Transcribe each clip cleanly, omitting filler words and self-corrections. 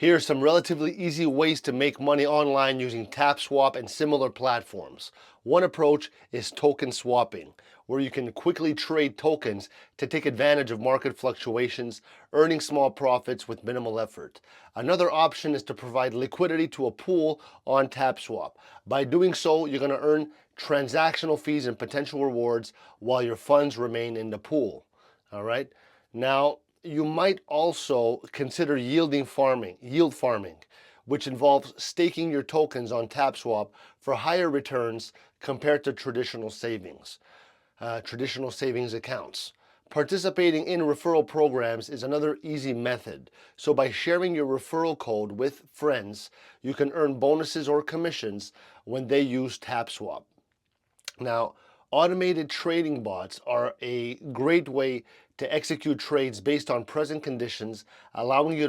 Here are some relatively easy ways to make money online using TapSwap and similar platforms. One approach is token swapping, where you can quickly trade tokens to take advantage of market fluctuations, earning small profits with minimal effort. Another option is to provide liquidity to a pool on TapSwap. By doing so, you're going to earn transactional fees and potential rewards while your funds remain in the pool. All right. Now, you might also consider yield farming, which involves staking your tokens on TapSwap for higher returns compared to traditional savings accounts. Participating in referral programs is another easy method. So by sharing your referral code with friends, you can earn bonuses or commissions when they use TapSwap. Now, automated trading bots are a great way to execute trades based on present conditions, allowing you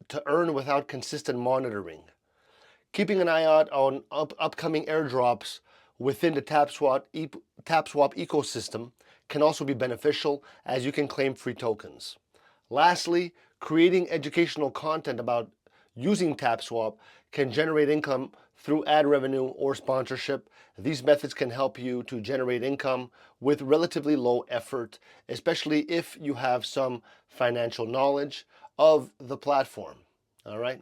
to earn without consistent monitoring. Keeping an eye out on upcoming airdrops within the TapSwap ecosystem can also be beneficial, as you can claim free tokens. Lastly, creating educational content about using TapSwap can generate income through ad revenue or sponsorship. These methods can help you to generate income with relatively low effort, especially if you have some financial knowledge of the platform. All right.